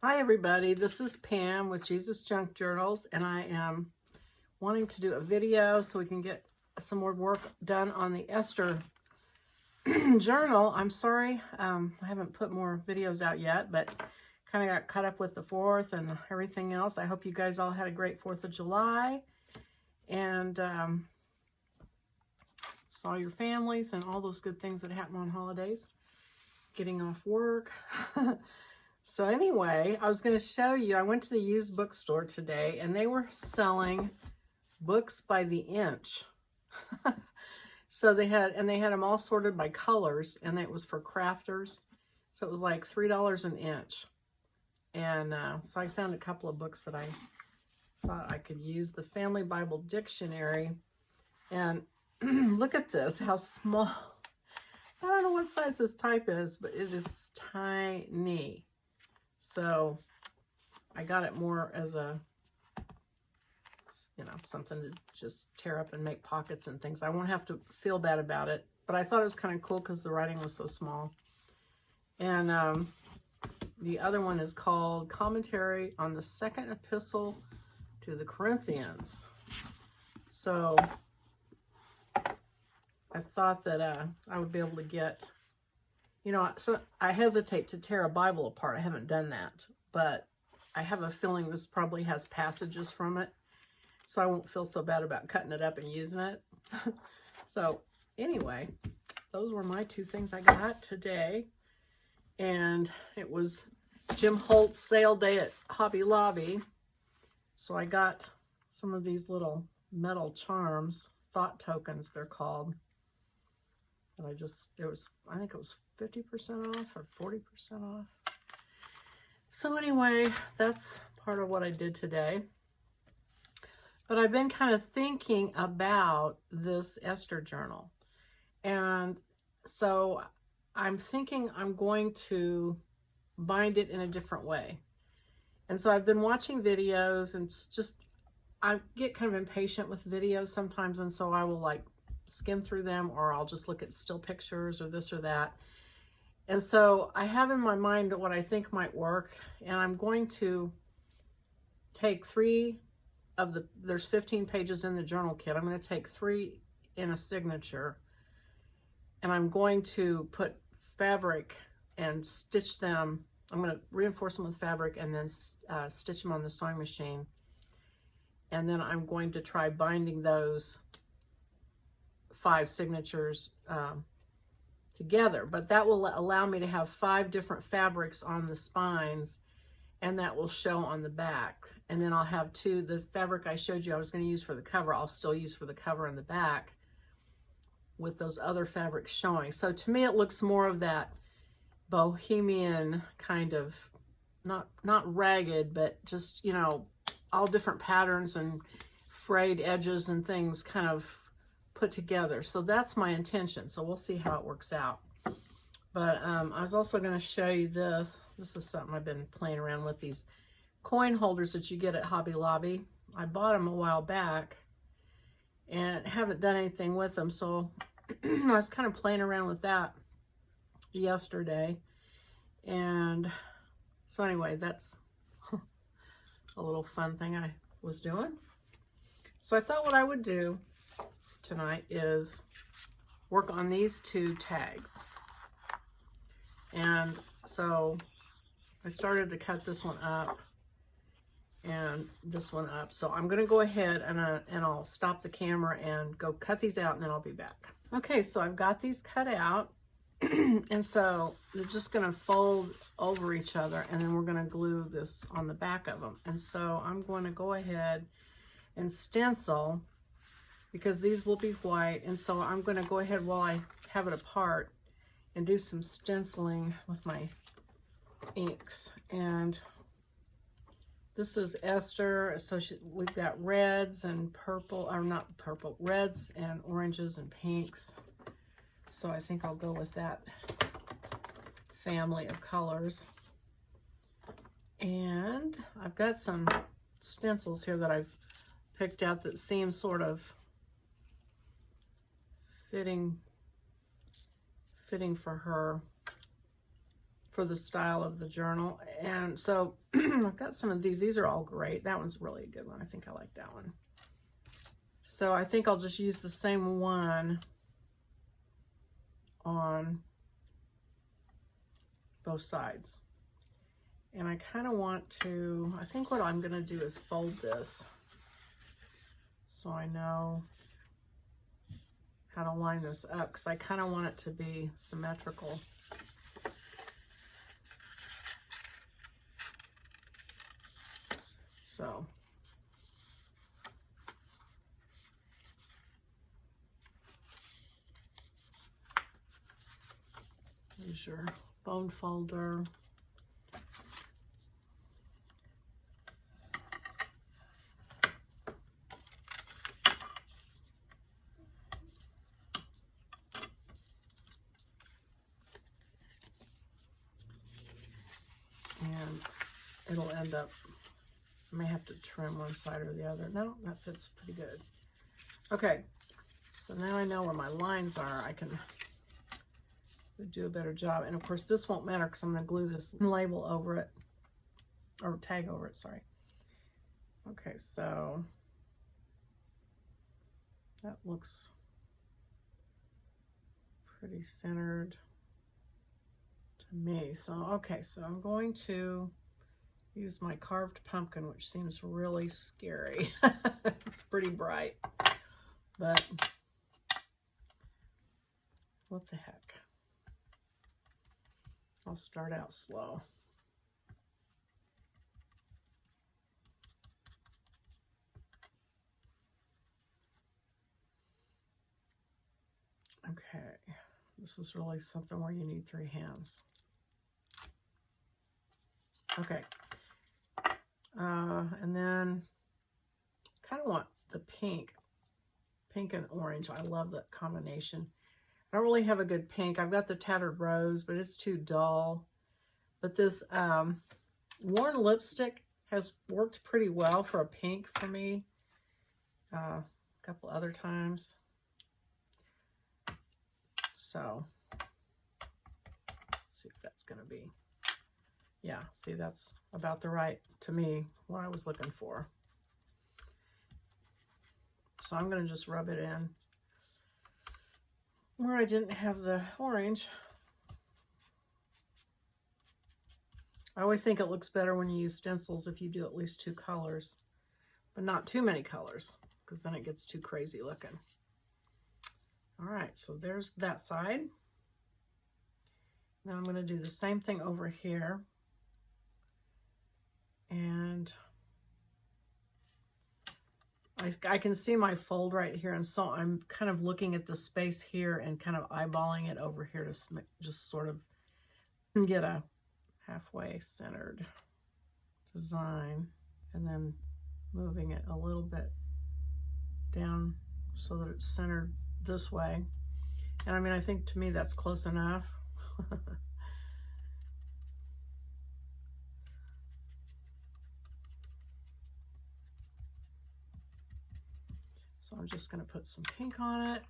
Hi everybody, this is Pam with Jesus Junk Journals, and I am wanting to do a video so we can get some more work done on the Esther Journal. I'm sorry, I haven't put more videos out yet, but kind of got caught up with the 4th and everything else. I hope you guys all had a great 4th of July and saw your families and all those good things that happen on holidays, getting off work. So anyway, I was going to show you, I went to the used bookstore today and they were selling books by the inch. So they had them all sorted by colors, and it was for crafters. So it was like $3 an inch. And so I found a couple of books that I thought I could use. The Family Bible Dictionary. And look at this, how small. I don't know what size this type is, but it is tiny. So I got it more as a, something to just tear up and make pockets and things. I won't have to feel bad about it, but I thought it was kind of cool because the writing was so small. And the other one is called Commentary on the Second Epistle to the Corinthians. So I thought that I would be able to get, so I hesitate to tear a Bible apart. I haven't done that, but I have a feeling this probably has passages from it, so I won't feel so bad about cutting it up and using it. So anyway, those were my two things I got today, and it was Jim Holt's sale day at Hobby Lobby, so I got some of these little metal charms, thought tokens they're called. And I think it was 50% off or 40% off. So anyway, that's part of what I did today. But I've been kind of thinking about this Esther Journal. And so I'm thinking I'm going to bind it in a different way. And so I've been watching videos, and I get kind of impatient with videos sometimes, and so I will skim through them, or I'll just look at still pictures or this or that. And so I have in my mind what I think might work, and I'm going to take there's 15 pages in the journal kit. I'm going to take 3 in a signature, and I'm going to put fabric and stitch them. I'm going to reinforce them with fabric and then stitch them on the sewing machine. And then I'm going to try binding those 5 signatures together, but that will allow me to have 5 different fabrics on the spines, and that will show on the back. And then I'll have the fabric I showed you I was going to use for the cover, I'll still use for the cover and the back with those other fabrics showing. So to me it looks more of that bohemian kind of, not ragged, but just, all different patterns and frayed edges and things kind of put together. So that's my intention. So we'll see how it works out. But I was also going to show you this. This is something I've been playing around with, these coin holders that you get at Hobby Lobby. I bought them a while back and haven't done anything with them. So I was kind of playing around with that yesterday. And so anyway, that's a little fun thing I was doing. So I thought what I would do tonight is work on these 2 tags. And so I started to cut this one up and this one up. So I'm going to go ahead and I'll stop the camera and go cut these out, and then I'll be back. Okay, so I've got these cut out. And so they're just going to fold over each other, and then we're going to glue this on the back of them. And so I'm going to go ahead and stencil, because these will be white. And so I'm going to go ahead while I have it apart and do some stenciling with my inks. And this is Esther. So we've got reds and purple, or not purple, reds and oranges and pinks. So I think I'll go with that family of colors. And I've got some stencils here that I've picked out that seem sort of fitting for for the style of the journal. And so I've got some of these. These are all great. That one's really a good one. I think I like that one. So I think I'll just use the same one on both sides. And I kind of want to, I think what I'm going to do is fold this so I know how to line this up, because I kind of want it to be symmetrical. So here's your bone folder. And it'll end up, I may have to trim one side or the other. No, that fits pretty good. Okay, so now I know where my lines are. I can do a better job. And of course this won't matter because I'm going to glue this label over it, or tag over it, sorry. Okay, so that looks pretty centered to me. So, okay, so I'm going to use my carved pumpkin, which seems really scary. It's pretty bright, but what the heck. I'll start out slow. Okay, this is really something where you need 3 hands. Okay, and then kind of want the pink and orange. I love that combination. I don't really have a good pink. I've got the Tattered Rose, but it's too dull. But this Worn Lipstick has worked pretty well for a pink for me. A couple other times. So, let's see if that's going to be. Yeah, see, that's about the right, to me, what I was looking for. So I'm going to just rub it in where I didn't have the orange. I always think it looks better when you use stencils if you do at least 2 colors, but not too many colors, because then it gets too crazy looking. All right, so there's that side. Now I'm going to do the same thing over here. And I can see my fold right here, and so I'm kind of looking at the space here and kind of eyeballing it over here to just sort of get a halfway centered design, and then moving it a little bit down so that it's centered this way. And I mean, I think to me that's close enough. So I'm just going to put some pink on it.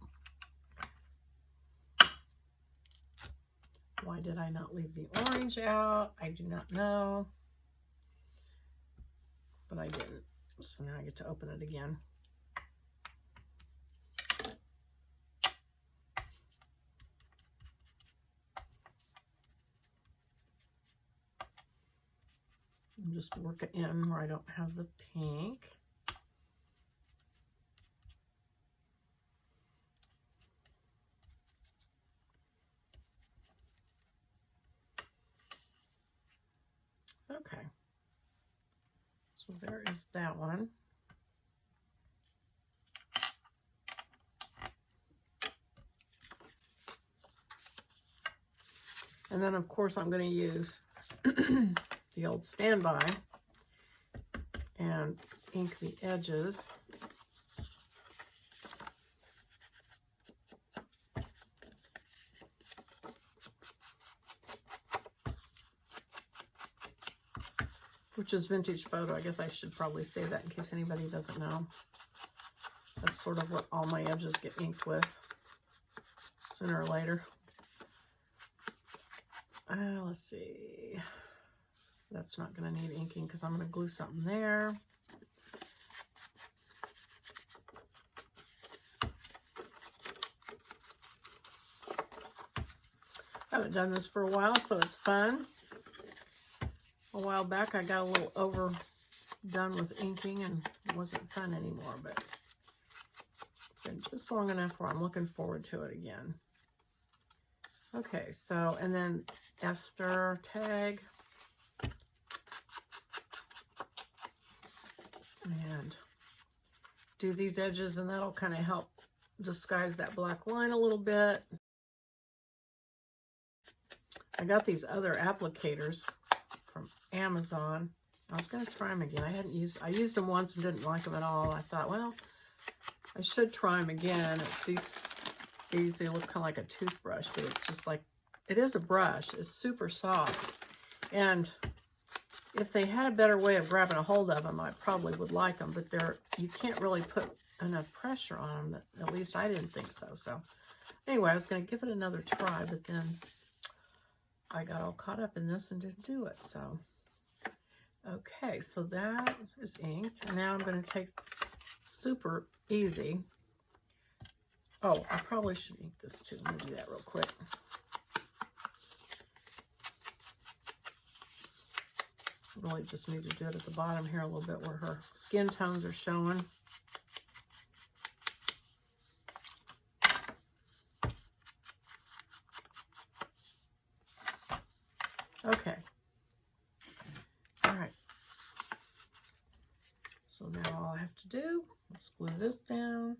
Why did I not leave the orange out? I do not know. But I didn't. So now I get to open it again. And just work it in where I don't have the pink. Okay, so there is that one. And then of course I'm going to use the old standby and ink the edges. Which is Vintage Photo. I guess I should probably say that in case anybody doesn't know. That's sort of what all my edges get inked with, sooner or later. let's see. That's not going to need inking because I'm going to glue something there. I haven't done this for a while, so it's fun. A while back, I got a little overdone with inking and it wasn't fun anymore, but it's been just long enough where I'm looking forward to it again. Okay, so, and then Esther tag. And do these edges, and that'll kind of help disguise that black line a little bit. I got these other applicators from Amazon. I was going to try them again. I used them once and didn't like them at all. I thought, well, I should try them again. It's these, they look kind of like a toothbrush, but it's just like, it is a brush. It's super soft. And if they had a better way of grabbing a hold of them, I probably would like them, but you can't really put enough pressure on them. At least I didn't think so. So anyway, I was going to give it another try, but then I got all caught up in this and didn't do it. So, okay, so that is inked. And now I'm going to take Super Easy. Oh, I probably should ink this too. Let me do that real quick. Really just need to do it at the bottom here a little bit where her skin tones are showing. Okay. All right. So now all I have to do is glue this down.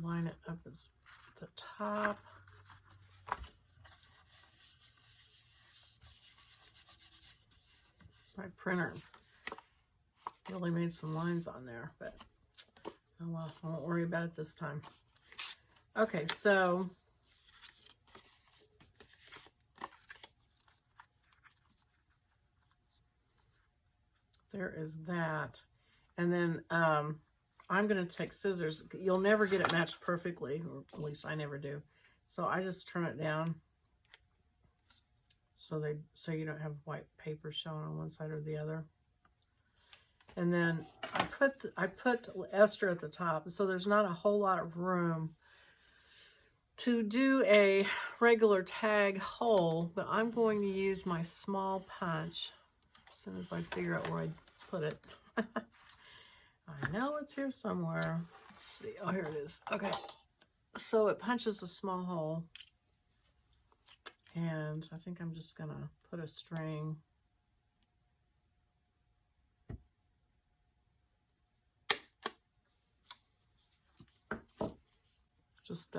Line it up at the top. My printer really made some lines on there, but oh well, I won't worry about it this time. Okay, so there is that. And then I'm going to take scissors. You'll never get it matched perfectly, or at least I never do. So I just turn it down so you don't have white paper showing on one side or the other. And then I put Esther at the top, so there's not a whole lot of room to do a regular tag hole, but I'm going to use my small punch as soon as I figure out where I put it. I know it's here somewhere. Let's see. Oh, here it is. Okay. So it punches a small hole. And I think I'm just going to put a string. Just,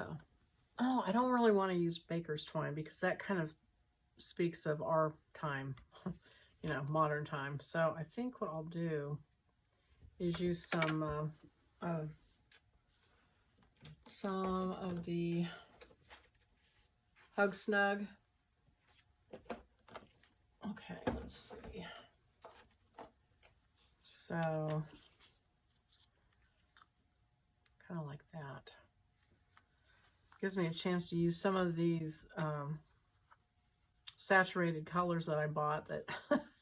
oh, I don't really want to use baker's twine because that kind of speaks of our time, you know, modern time. So I think what I'll do is use some of the Hug Snug. Okay, let's see. So, kind of like that. Gives me a chance to use some of these saturated colors that I bought that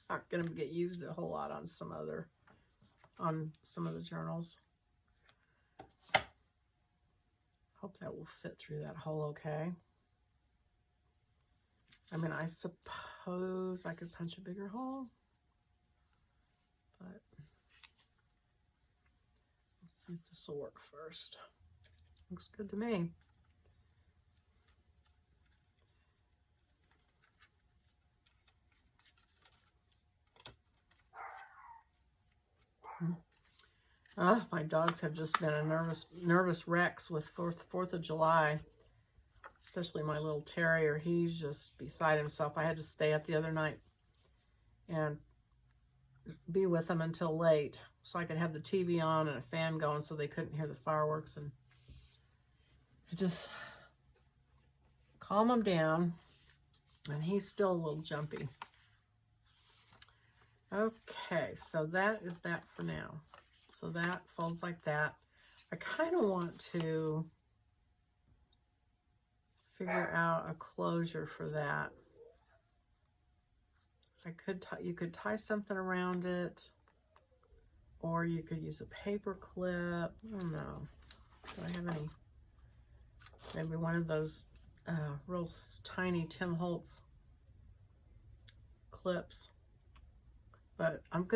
aren't going to get used a whole lot on some of the journals. Hope that will fit through that hole okay. I mean, I suppose I could punch a bigger hole, but let's see if this will work first. Looks good to me. My dogs have just been a nervous wrecks with 4th of July. Especially my little terrier. He's just beside himself. I had to stay up the other night and be with him until late so I could have the TV on and a fan going so they couldn't hear the fireworks. And calm him down. And he's still a little jumpy. Okay, so that is that for now. So that folds like that. I kind of want to figure out a closure for that. You could tie something around it, or you could use a paper clip. I don't know. Do I have any? Maybe one of those real tiny Tim Holtz clips. But I'm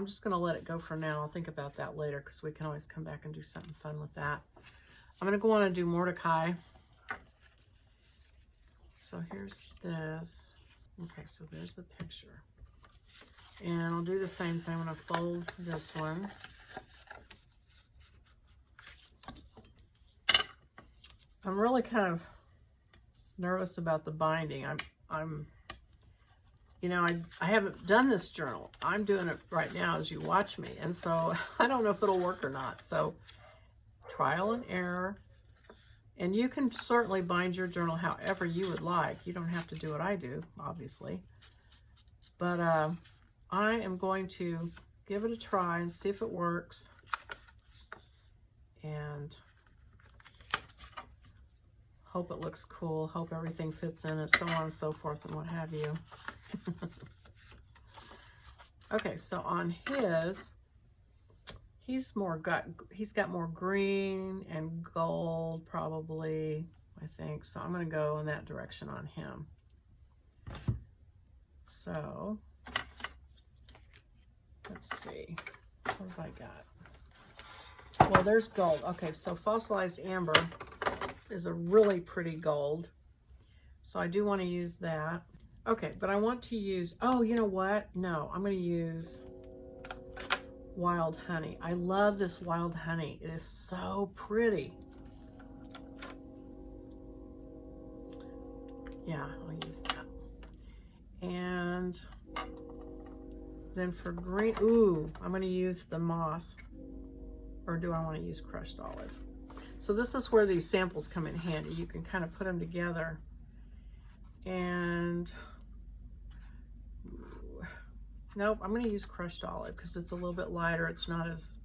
just gonna let it go for now. I'll think about that later because we can always come back and do something fun with that. I'm gonna go on and do Mordecai. So here's this. Okay, so there's the picture. And I'll do the same thing. I'm gonna fold this one. I'm really kind of nervous about the binding. You know, I haven't done this journal. I'm doing it right now as you watch me. And so I don't know if it'll work or not. So trial and error. And you can certainly bind your journal however you would like. You don't have to do what I do, obviously. But I am going to give it a try and see if it works. And hope it looks cool. Hope everything fits in it, so on and so forth and what have you. Okay, so on his, he's got more green and gold probably, I think. So I'm going to go in that direction on him. So let's see, what have I got? Well, there's gold. Okay, so fossilized amber is a really pretty gold. So I do want to use that. Okay, but I want to use, oh, you know what? No, I'm going to use wild honey. I love this wild honey. It is so pretty. Yeah, I'll use that. And then for green, ooh, I'm going to use the moss. Or do I want to use crushed olive? So this is where these samples come in handy. You can kind of put them together. And nope, I'm going to use crushed olive because it's a little bit lighter. It's not as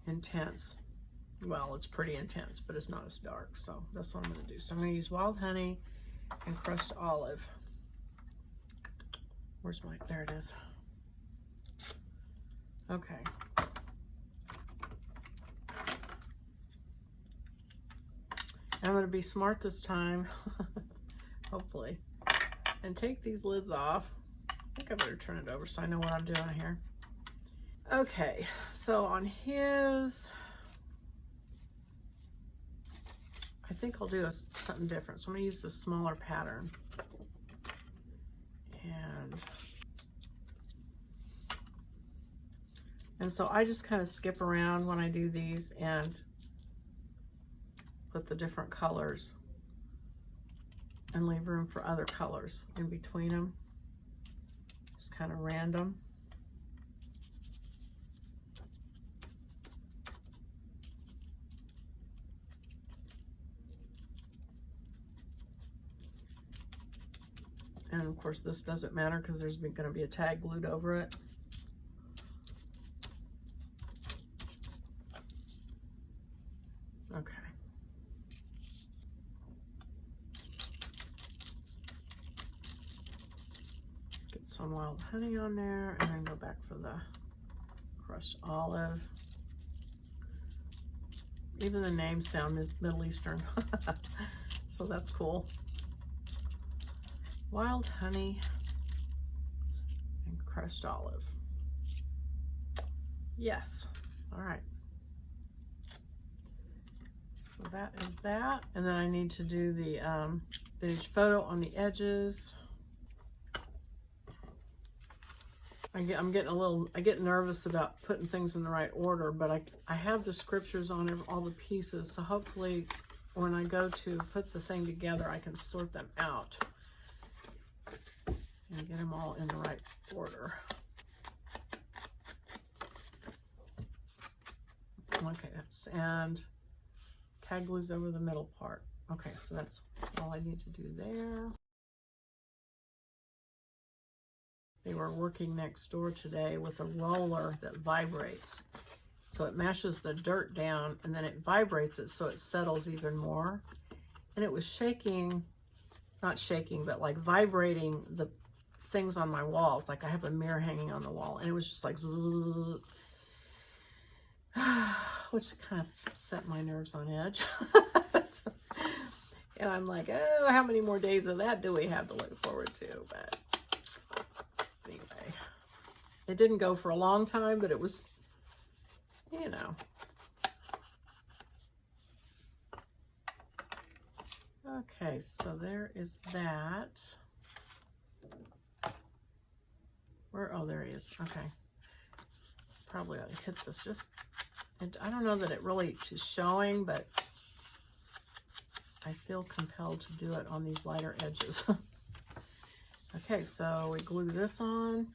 intense. Well, it's pretty intense, but it's not as dark. So that's what I'm going to do. So I'm going to use wild honey and crushed olive. Where's my, there it is. Okay. I'm going to be smart this time, hopefully, and take these lids off. I think I better turn it over so I know what I'm doing here. Okay, so on his, I think I'll do something different. So I'm going to use the smaller pattern. And so I just kind of skip around when I do these and put the different colors and leave room for other colors in between them. Just kind of random. And of course this doesn't matter because there's going to be a tag glued over it. Okay. Get some wild honey on there and then go back for the crushed olive. Even the names sound Middle Eastern. So that's cool. Wild honey and crushed olive. Yes. All right. So that is that. And then I need to do the vintage photo on the edges. I get nervous about putting things in the right order, but I have the scriptures on all the pieces. So hopefully when I go to put the thing together, I can sort them out and get them all in the right order. Okay, and tag glues over the middle part. Okay, so that's all I need to do there. They were working next door today with a roller that vibrates. So it mashes the dirt down and then it vibrates it so it settles even more. And it was shaking, not shaking, but like vibrating the things on my walls. Like I have a mirror hanging on the wall and it was just like, which kind of set my nerves on edge. And I'm like, oh, how many more days of that do we have to look forward to? But anyway, it didn't go for a long time, but it was, you know. Okay, so there is that. Where, oh, there he is. Okay. Probably ought to hit this just, and I don't know that it really is showing, but I feel compelled to do it on these lighter edges. Okay, so we glue this on.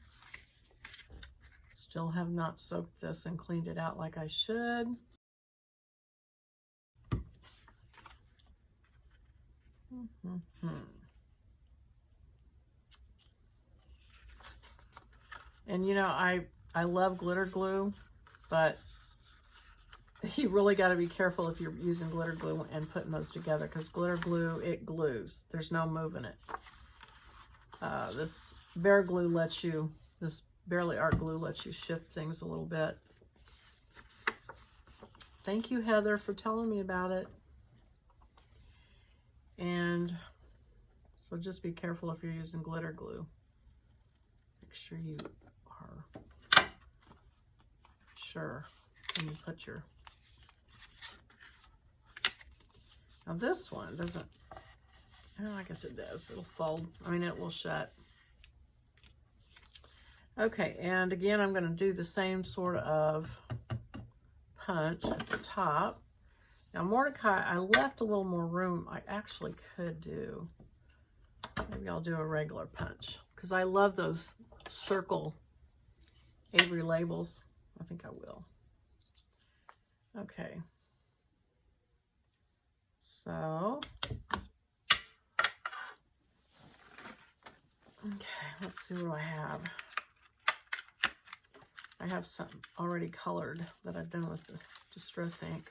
Still have not soaked this and cleaned it out like I should. And you know, I love glitter glue, but you really got to be careful if you're using glitter glue and putting those together, because glitter glue, it glues. There's no moving it. This Bear glue lets you, this Barely Art glue lets you shift things a little bit. Thank you, Heather, for telling me about it. And so just be careful if you're using glitter glue. Make sure you are sure when you put your... Now this one doesn't, oh, I guess it does. It'll fold. I mean, it will shut. Okay, and again, I'm going to do the same sort of punch at the top. Now, Mordecai, I left a little more room. I actually could do, maybe I'll do a regular punch, because I love those circle Avery labels. I think I will. Okay. So, okay, let's see what I have. I have some already colored that I've done with the Distress ink.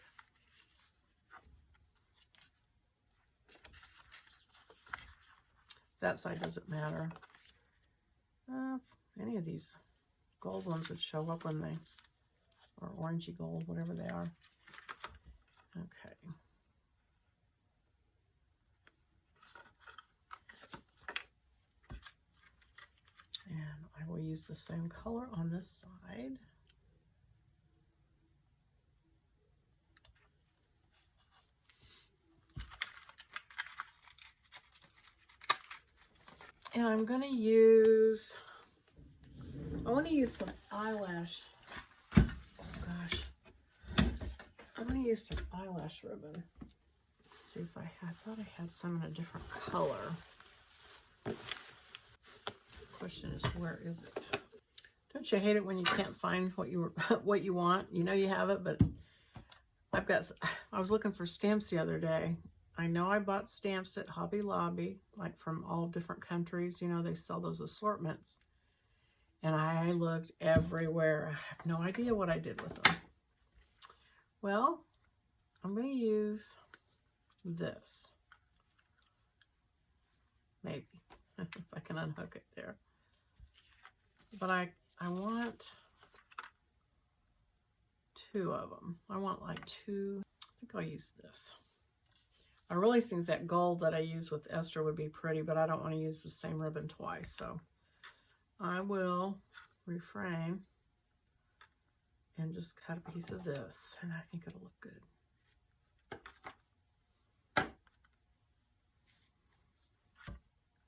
That side doesn't matter. Any of these gold ones would show up when they, or orangey gold, whatever they are. Okay. And I will use the same color on this side. And I'm going to use, I want to use some eyelash, oh gosh, I'm going to use some eyelash ribbon. Let's see if I thought I had some in a different color. Question is, where is it? Don't you hate it when you can't find what you want? You know you have it, but I was looking for stamps the other day. I know I bought stamps at Hobby Lobby, like from all different countries. You know, they sell those assortments. And I looked everywhere. I have no idea what I did with them. Well, I'm going to use this. Maybe, if I can unhook it there. But I want two of them. I want like two. I think I'll use this. I really think that gold that I use with Esther would be pretty, but I don't want to use the same ribbon twice. So I will reframe and just cut a piece of this, and I think it'll look good.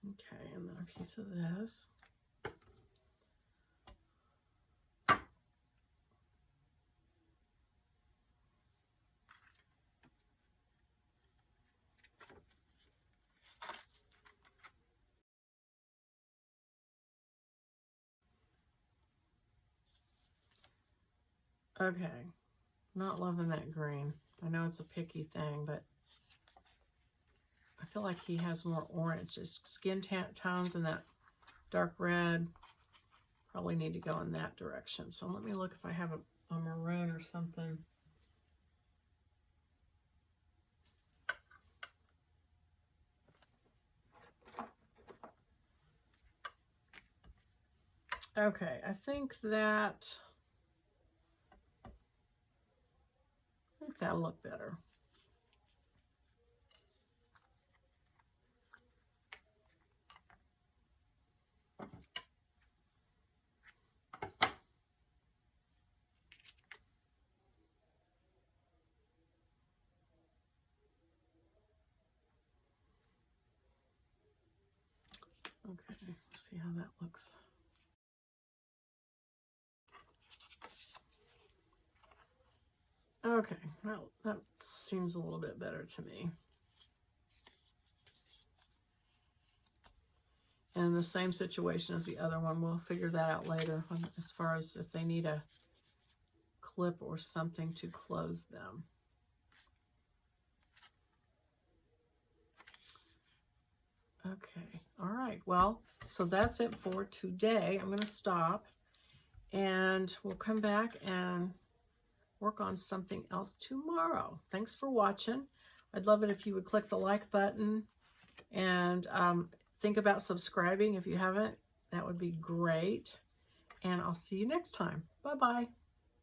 Okay, and then a piece of this. Okay, not loving that green. I know it's a picky thing, but I feel like he has more orange. His skin tones and that dark red probably need to go in that direction. So let me look if I have a maroon or something. Okay, I think that'll look better. Okay, let's see how that looks. Okay, well, that seems a little bit better to me. And the same situation as the other one. We'll figure that out later as far as if they need a clip or something to close them. Okay, all right. Well, so that's it for today. I'm going to stop and we'll come back and work on something else tomorrow. Thanks for watching. I'd love it if you would click the like button and think about subscribing if you haven't. That would be great. And I'll see you next time. Bye-bye.